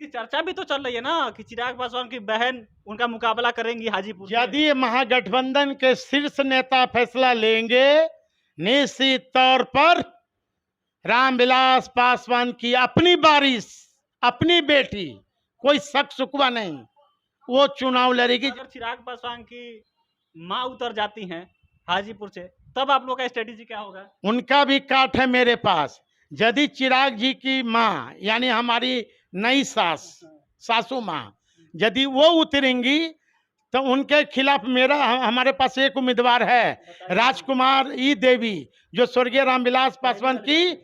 इसकी चर्चा भी तो चल रही है ना कि चिराग पासवान की बहन उनका मुकाबला करेंगी हाजीपुर से। यदि महागठबंधन के शीर्ष नेता फैसला लेंगे, निश्चित तौर पर रामविलास पासवान की अपनी बारिश, अपनी बेटी, कोई शक शुकवा नहीं, वो चुनाव लड़ेगी। अगर चिराग पासवान की माँ उतर जाती हैं हाजीपुर से, तब आप लोग का स्ट्रेटेजी क्या होगा? उनका भी काट है मेरे पास। यदि चिराग जी की माँ यानी हमारी नई सासू माँ यदि वो उतरेंगी तो उनके खिलाफ मेरा हमारे पास एक उम्मीदवार है, राजकुमार ई देवी, जो स्वर्गीय रामविलास पासवान की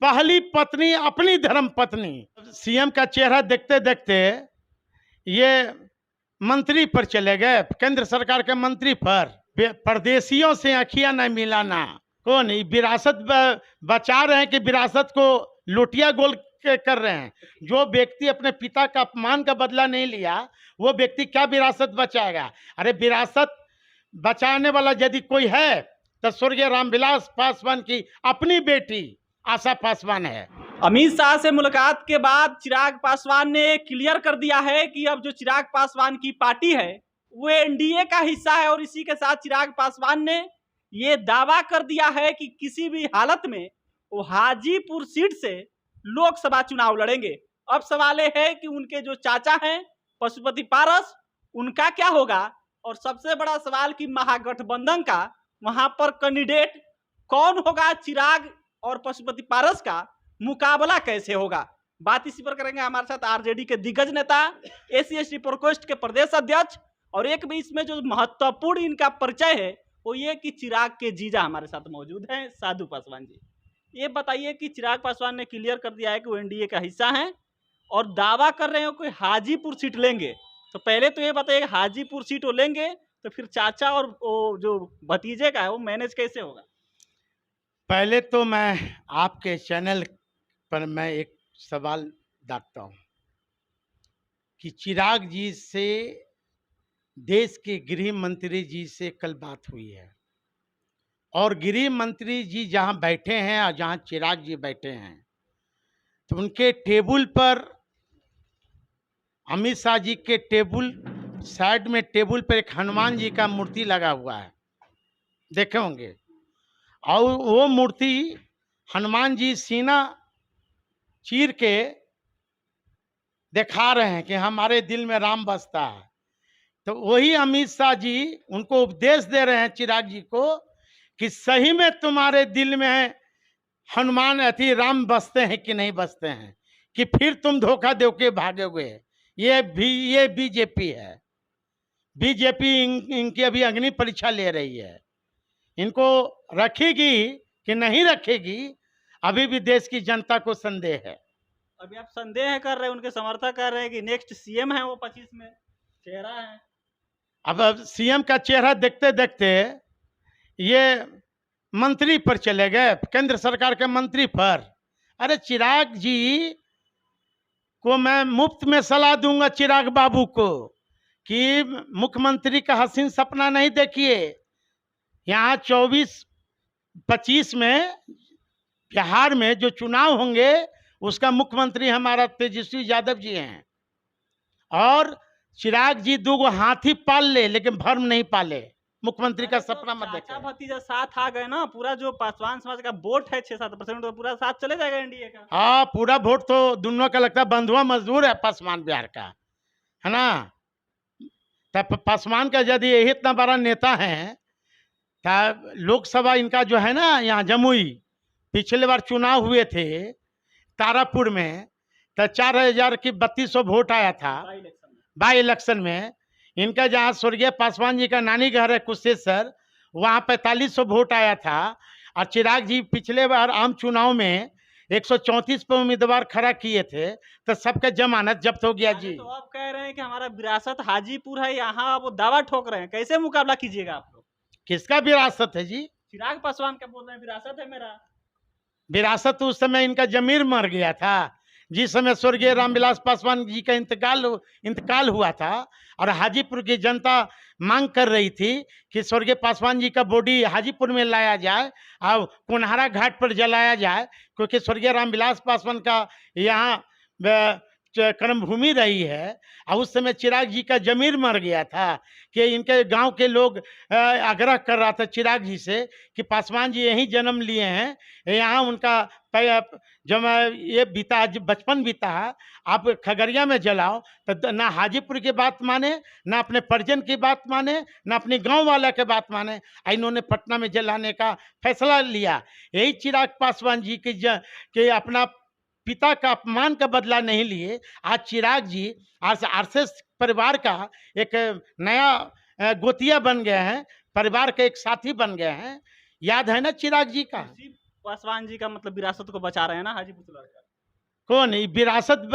पहली पत्नी, अपनी धर्म पत्नी। सीएम का चेहरा देखते देखते ये मंत्री पर चले गए, केंद्र सरकार के मंत्री पर। परदेशियों से अखियां न मिलाना, कौन विरासत बचा रहे हैं कि विरासत को लोटिया गोल कर रहे हैं? जो व्यक्ति अपने पिता का अपमान का बदला नहीं लिया, वो व्यक्ति क्या विरासत बचाएगा? अरे विरासत बचाने वाला यदि कोई है तो स्वर्गीय रामविलास पासवान की अपनी बेटी आशा पासवान है। अमित शाह से मुलाकात के बाद चिराग पासवान ने क्लियर कर दिया है कि अब जो चिराग पासवान की पार्टी है वो एनडीए का हिस्सा है, और इसी के साथ चिराग पासवान ने ये दावा कर दिया है कि किसी भी हालत में वो हाजीपुर सीट से लोकसभा चुनाव लड़ेंगे। अब सवाल ये है कि उनके जो चाचा हैं पशुपति पारस, उनका क्या होगा, और सबसे बड़ा सवाल कि महागठबंधन का वहां पर कैंडिडेट कौन होगा? चिराग और पशुपति पारस का मुकाबला कैसे होगा? बात इसी पर करेंगे। हमारे साथ आरजेडी के दिग्गज नेता, SC/ST प्रकोष्ठ के प्रदेश अध्यक्ष, और एक भी इसमें जो महत्वपूर्ण इनका परिचय है वो ये कि चिराग के जीजा हमारे साथ मौजूद हैं, साधु पासवान जी। ये बताइए कि चिराग पासवान ने क्लियर कर दिया है कि वो एनडीए का हिस्सा हैं और दावा कर रहे हो कि हाजीपुर सीट लेंगे। तो पहले तो ये बताइए, हाजीपुर सीट वो लेंगे तो फिर चाचा और वो जो भतीजे का है वो मैनेज कैसे होगा? पहले तो मैं आपके चैनल पर मैं एक सवाल डालता हूं कि चिराग जी से, देश के गृह मंत्री जी से कल बात हुई है, और गृह मंत्री जी जहां बैठे हैं और जहां चिराग जी बैठे हैं तो उनके टेबल पर, अमित शाह जी के टेबल साइड में, टेबल पर एक हनुमान जी का मूर्ति लगा हुआ है, देखे होंगे। और वो मूर्ति, हनुमान जी सीना चीर के दिखा रहे हैं कि हमारे दिल में राम बसता है। तो वही अमित शाह जी उनको उपदेश दे रहे हैं चिराग जी को कि सही में तुम्हारे दिल में हनुमान अति राम बसते हैं कि नहीं बसते हैं, कि फिर तुम धोखा दे के भागोगे। ये बीजेपी है। बीजेपी इनकी अभी अग्नि परीक्षा ले रही है, इनको रखेगी कि नहीं रखेगी, अभी भी देश की जनता को संदेह है। अभी आप संदेह कर रहे हैं, उनके समर्थक कर रहे हैं कि नेक्स्ट सीएम है वो 25 में चेहरा है। अब सीएम का चेहरा देखते देखते ये मंत्री पर चले गए, केंद्र सरकार के मंत्री पर। अरे चिराग जी को मैं मुफ्त में सलाह दूंगा, चिराग बाबू को, कि मुख्यमंत्री का हसीन सपना नहीं देखिए। यहाँ 24-25 में बिहार में जो चुनाव होंगे उसका मुख्यमंत्री हमारा तेजस्वी यादव जी हैं, और चिराग जी 2 हाथी पाल ले लेकिन भर्म नहीं पाले। मुख्यमंत्री का सपना मत देखें। भतीजा साथ आ गए ना, पूरा जो पासवान समाज का वोट है 6-7% तो पूरा साथ चले जाएगा एनडीए का। हाँ, पूरा वोट तो दोनों का लगता है। बंधुआ मजदूर है पासवान बिहार का, है ना। तब पासवान का यदि यही इतना बड़ा नेता है, तब लोकसभा इनका जो है ना, यहाँ जमुई पिछले बार चुनाव हुए थे तारापुर में, तो 4000 की 3200 वोट आया था बाई इलेक्शन में। इनका जहाँ स्वर्गीय पासवान जी का नानी घर है कुशेश्वर, वहाँ 4500 वोट आया था। और चिराग जी पिछले बार आम चुनाव में 134 पर उम्मीदवार खड़ा किए थे, तो सबका जमानत जब्त हो गया जी। तो आप कह रहे हैं कि हमारा विरासत हाजीपुर है, यहाँ वो दावा ठोक रहे हैं, कैसे मुकाबला कीजिएगा आप लोग? किसका विरासत है जी? चिराग पासवान का बोल रहे हैं विरासत है मेरा। विरासत उस समय इनका जमीर मर गया था, जिस समय स्वर्गीय रामविलास पासवान जी का इंतकाल हुआ था, और हाजीपुर की जनता मांग कर रही थी कि स्वर्गीय पासवान जी का बॉडी हाजीपुर में लाया जाए और कुन्हारा घाट पर जलाया जाए, क्योंकि स्वर्गीय रामविलास पासवान का यहाँ कर्मभूमि रही है। और उस समय चिराग जी का जमीर मर गया था कि इनके गांव के लोग आग्रह कर रहा था चिराग जी से कि पासवान जी यहीं जन्म लिए हैं, यहाँ उनका जब ये बीता बचपन बीता है, आप खगड़िया में जलाओ। तो ना हाजीपुर की बात माने, ना अपने परिजन की बात माने, ना अपने गांव वाला के बात माने, इन्होंने पटना में जलाने का फैसला लिया। यही चिराग पासवान जी के अपना पिता का अपमान का बदला नहीं लिए। आज चिराग जी आरएसएस परिवार का एक नया गोतिया बन गए हैं, परिवार के एक साथी बन गए हैं। याद है ना चिराग जी का? पासवान जी का मतलब विरासत को बचा रहे हैं ना हाजीपुर से लड़कर। कौन विरासत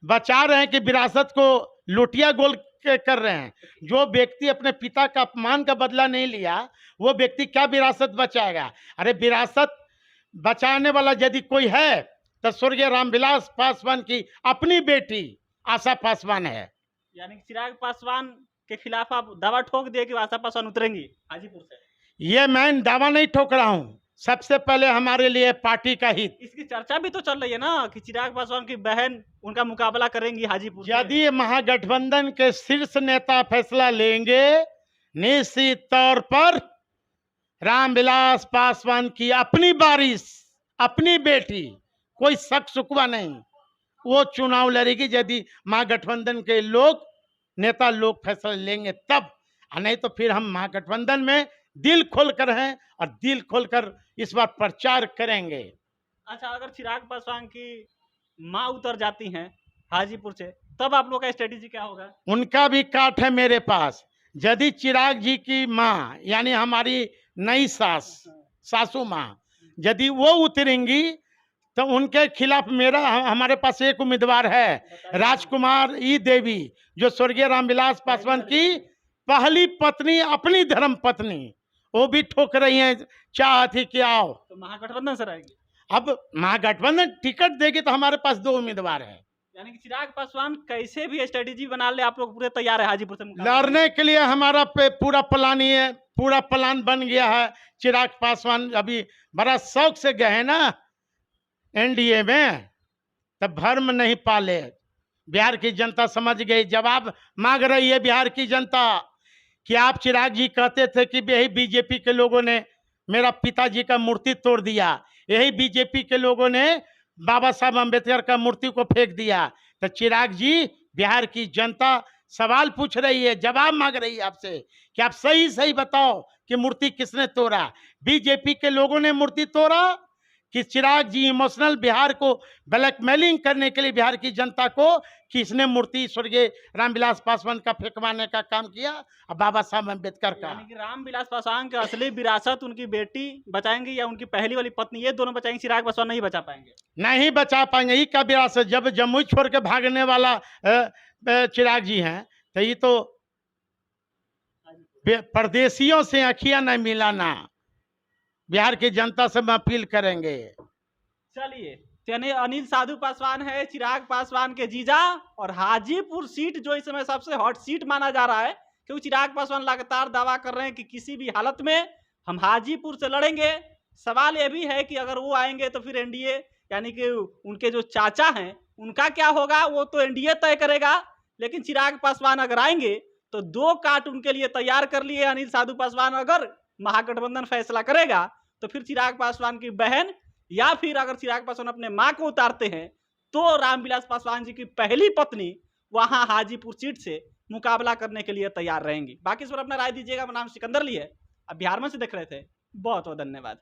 बचा रहे हैं कि विरासत को लोटिया गोल कर रहे हैं? जो व्यक्ति अपने पिता का अपमान का बदला नहीं लिया, वो व्यक्ति क्या विरासत बचाएगा? अरे विरासत बचाने वाला यदि कोई है तो स्वर्गीय रामविलास पासवान की अपनी बेटी आशा पासवान है। यानी कि चिराग पासवान के खिलाफ आप दावा ठोक दिए कि आशा पासवान उतरेंगी हाजीपुर से? ये मैं दावा नहीं ठोक रहा हूँ, सबसे पहले हमारे लिए पार्टी का हित। इसकी चर्चा भी तो चल रही है ना कि चिराग पासवान की बहन उनका मुकाबला करेंगी हाजीपुर से। यदि महागठबंधन के शीर्ष नेता फैसला लेंगे, निश्चित तौर पर रामविलास पासवान की अपनी बारिश, अपनी बेटी, कोई शक शुकवा नहीं, वो चुनाव लड़ेगी यदि महागठबंधन के लोग, नेता लोग फैसला लेंगे तब। नहीं तो फिर हम महागठबंधन में दिल खोलकर हैं और दिल खोलकर इस बार प्रचार करेंगे। अच्छा, अगर चिराग पासवान की माँ उतर जाती हैं हाजीपुर से, तब आप लोग का स्ट्रेटेजी क्या होगा? उनका भी काट है मेरे पास। यदि चिराग जी की माँ यानी हमारी नई सासू माँ, यदि वो उतरेंगी तो उनके खिलाफ हमारे पास एक उम्मीदवार है, राजकुमार ई देवी, जो स्वर्गीय रामविलास पासवान की पहली पत्नी, अपनी धर्म पत्नी, वो भी ठोक रही हैं, चाह थी कि आओ। तो महागठबंधन से रहेगी। अब महागठबंधन टिकट देगी तो हमारे पास दो उम्मीदवार है। यानी कि चिराग पासवान कैसे भी स्ट्रेटेजी बना ले, आप लोग पूरे तैयार है हाजीपुर से लड़ने के लिए? हमारा पूरा प्लान ही है, पूरा प्लान बन गया है। चिराग पासवान अभी बड़ा शौक से गए हैं ना एनडीए में, तब भर्म नहीं पाले। बिहार की जनता समझ गई, जवाब मांग रही है बिहार की जनता कि आप चिराग जी कहते थे कि यही बीजेपी के लोगों ने मेरा पिताजी का मूर्ति तोड़ दिया, यही बीजेपी के लोगों ने बाबा साहब अम्बेडकर का मूर्ति को फेंक दिया। तो चिराग जी, बिहार की जनता सवाल पूछ रही है, जवाब मांग रही है आपसे कि आप सही सही बताओ कि मूर्ति किसने तोड़ा? बीजेपी के लोगों ने मूर्ति तोड़ा कि चिराग जी इमोशनल बिहार को ब्लैकमेलिंग करने के लिए बिहार की जनता को किसने मूर्ति स्वर्गीय रामविलास पासवान का फेंकवाने का काम किया? और बाबा साहब अम्बेडकर का। यानी कि रामविलास पासवान की असली विरासत उनकी बेटी बचाएंगे या उनकी पहली वाली पत्नी, ये दोनों बचाएंगे, चिराग पासवान नहीं बचा पाएंगे? नहीं बचा पाएंगे। ये का विरासत? जब जमुई छोड़ के भागने वाला चिराग जी हैं, तो ये तो परदेशियों से अखियां नहीं मिलाना। बिहार की जनता से हम अपील करेंगे। चलिए, यानी अनिल साधु पासवान है चिराग पासवान के जीजा, और हाजीपुर सीट जो इस समय सबसे हॉट सीट माना जा रहा है, क्योंकि चिराग पासवान लगातार दावा कर रहे हैं कि किसी भी हालत में हम हाजीपुर से लड़ेंगे। सवाल यह भी है कि अगर वो आएंगे तो फिर एनडीए यानी कि उनके जो चाचा हैं उनका क्या होगा, वो तो एनडीए तय करेगा। लेकिन चिराग पासवान अगर आएंगे तो दो काट उनके लिए तैयार कर लिए अनिल साधु पासवान। अगर महागठबंधन फैसला करेगा तो फिर चिराग पासवान की बहन, या फिर अगर चिराग पासवान अपने मां को उतारते हैं तो रामविलास पासवान जी की पहली पत्नी वहां हाजीपुर सीट से मुकाबला करने के लिए तैयार रहेंगी। बाकी इस पर अपना राय दीजिएगा। मेरा नाम सिकंदर ली है, अब बिहार में से देख रहे थे। बहुत बहुत धन्यवाद।